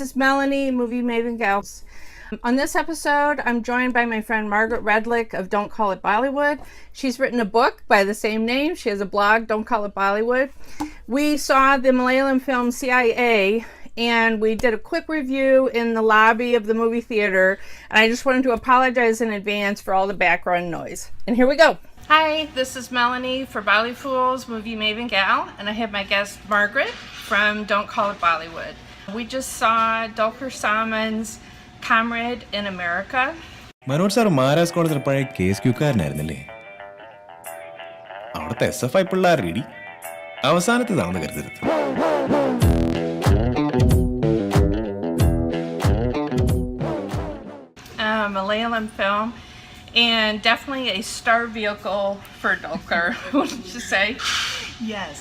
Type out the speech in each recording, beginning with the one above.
this is Melanie, Moviemavengal. On this episode, I'm joined by my friend Margaret of Don't Call It Bollywood. She's written a book by the same name. She has a blog, Don't Call It Bollywood. We saw the Malayalam film CIA, and we did a quick review in the lobby of the movie theater, and I just wanted to apologize in advance for all the background noise. And here we go. Hi, this is Melanie for Bolly Fools, Moviemavengal, and I have my guest Margaret from Don't Call It Bollywood. We just saw Dulquer Salmaan's Comrade In America. Manoj sir Maharaj കോളേജിൽ പഴയ case ക്യൂക്കാരനായിരുന്നല്ലേ? അവിടുത്തെ SFI പിള്ളേർ ready അവസാനത്തേതാണെന്ന് കരുതരുത്. Malayalam film, and definitely a star vehicle for Dulquer. Wouldn't you say? Yes.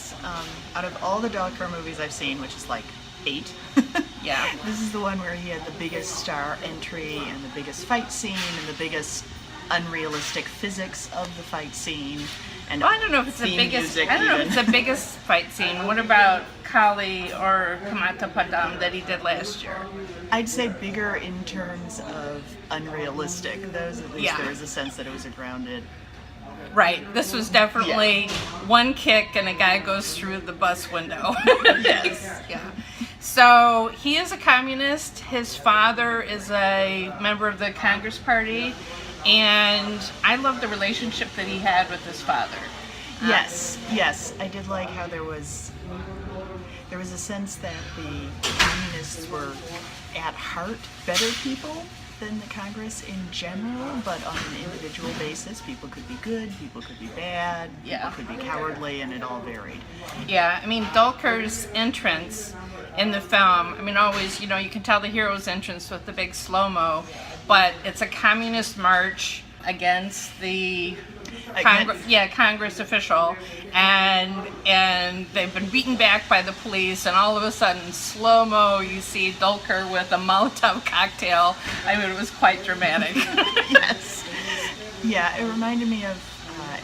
Out of all the Dulquer movies I've seen, which is like 8, yeah, this is the one where he had the biggest star entry and the biggest fight scene and the biggest unrealistic physics of the fight scene. And well, I don't know if it's the biggest. I don't know if it's the biggest fight scene. What about Kali or Kamata Padam that he did last year? I'd say bigger in terms of unrealistic. Those, at least, there was a sense that it was a grounded. Right. This was definitely one kick and a guy goes through the bus window. Yes. Yeah. So he is a communist. His father is a member of the Congress Party, and I love the relationship that he had with his father. Yes. I did like how there was a sense that the communists were at heart better people than the Congress in general, but on an individual basis, people could be good, people could be bad, people could be cowardly, and it all varied. Yeah, I mean, Dulquer's entrance in the film, I mean, always, you can tell the hero's entrance with the big slow-mo, but it's a communist march against the Congress official, and they've been beaten back by the police, and all of a sudden, slow-mo, you see Dulquer with a Molotov cocktail. I mean, it was quite dramatic. Yes. Yeah, it reminded me of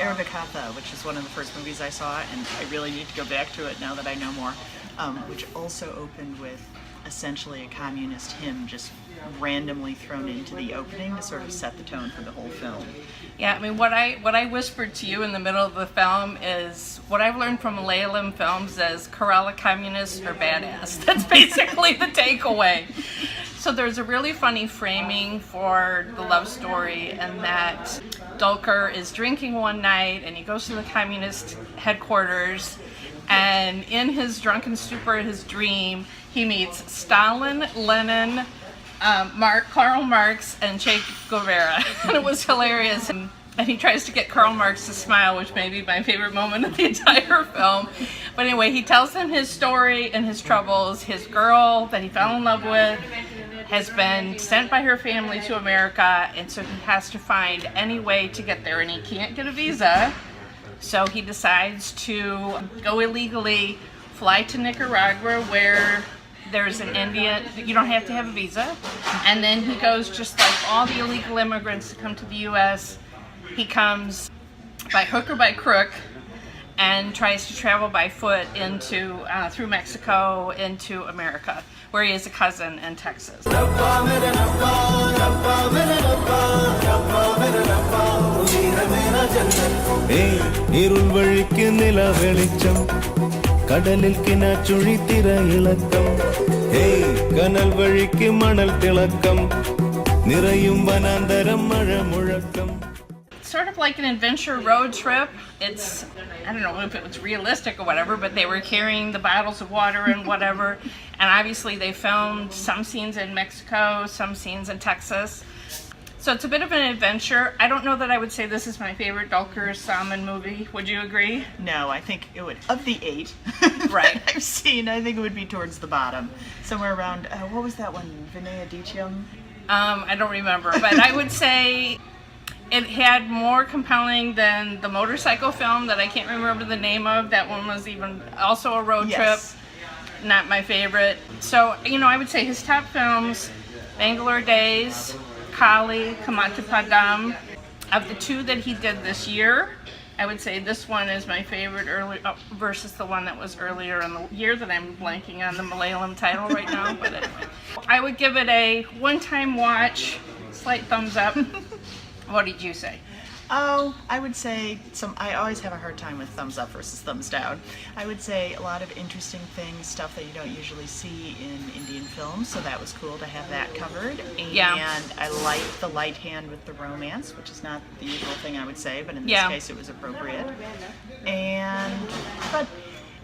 Arabicata, which is one of the first movies I saw, and I really need to go back to it now that I know more, which also opened with essentially a communist hymn just randomly thrown into the opening to sort of set the tone for the whole film. Yeah, I mean, what I whispered to you in the middle of the film is what I've learned from Malayalam films is Kerala communists are badass. That's basically the takeaway. So there's a really funny framing for the love story, and that Dulquer is drinking one night and he goes to the communist headquarters, and in his drunken stupor, his dream, he meets Stalin, Lenin, Karl Marx, and Che Guevara. And it was hilarious. And he tries to get Karl Marx to smile, which may be my favorite moment of the entire film. But anyway, he tells them his story and his troubles. His girl that he fell in love with has been sent by her family to America, and so he has to find any way to get there, and he can't get a visa. So he decides to go illegally, fly to Nicaragua, where there's an Indian, you don't have to have a visa, and then he goes just like all the illegal immigrants that come to the U.S., he comes by hook or by crook and tries to travel by foot into through Mexico into America, where he has a cousin in Texas. கடலில் கிணற்றுழி திர இலக்கம் கனல் வழிக்கு மணல் திளக்கம் நிறையும் வனாந்தரம் மழை முழக்கம். Sort of like an adventure road trip. It's, I don't know if it was realistic or whatever, but they were carrying the bottles of water and whatever, and obviously they filmed some scenes in Mexico, some scenes in Texas. So it's a bit of an adventure. I don't know that I would say this is my favorite Dulquer Salmaan movie. Would you agree? No, I think it would. Of the 8 right. that I've seen, I think it would be towards the bottom. Somewhere around, what was that one? Vinaya Dichyam? I don't remember, but I would say it had more compelling than the motorcycle film that I can't remember the name of. That one was even also a road trip. Not my favorite. So, I would say his top films, Bangalore Days, Kali, Kamata Padam. Of the 2 that he did this year, I would say this one is my favorite early versus the one that was earlier in the year that I'm blanking on the Malayalam title right now. But anyway, I would give it a one-time watch, slight thumbs up. What did you say? Oh, I would say I always have a hard time with thumbs up versus thumbs down. I would say a lot of interesting things, stuff that you don't usually see in Indian films, so that was cool to have that covered. And Yeah. I liked the light hand with the romance, which is not the usual thing I would say, but in this case it was appropriate. But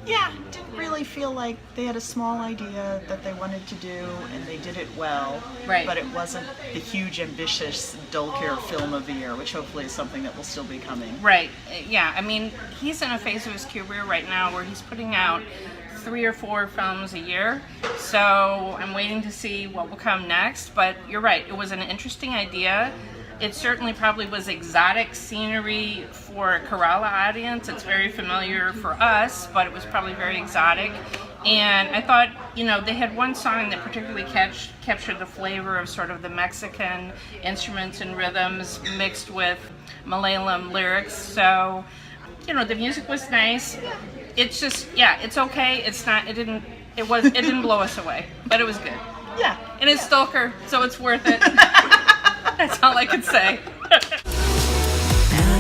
yeah, didn't really feel like they had a small idea that they wanted to do, and they did it well. Right. But it wasn't the huge, ambitious Dulquer film of the year, which hopefully is something that will still be coming. Right. Yeah. I mean, he's in a phase of his career right now where he's putting out 3 or 4 films a year. So I'm waiting to see what will come next. But you're right. It was an interesting idea. It certainly probably was exotic scenery for a Kerala audience. It's very familiar for us, but it was probably very exotic. And I thought, they had one song that particularly captured the flavor of sort of the Mexican instruments and rhythms mixed with Malayalam lyrics. So, the music was nice. It's just, it's okay. It didn't blow us away, but it was good. Yeah. And it's Dulquer, so it's worth it. That's all I could say. na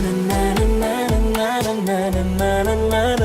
na na na na na na na na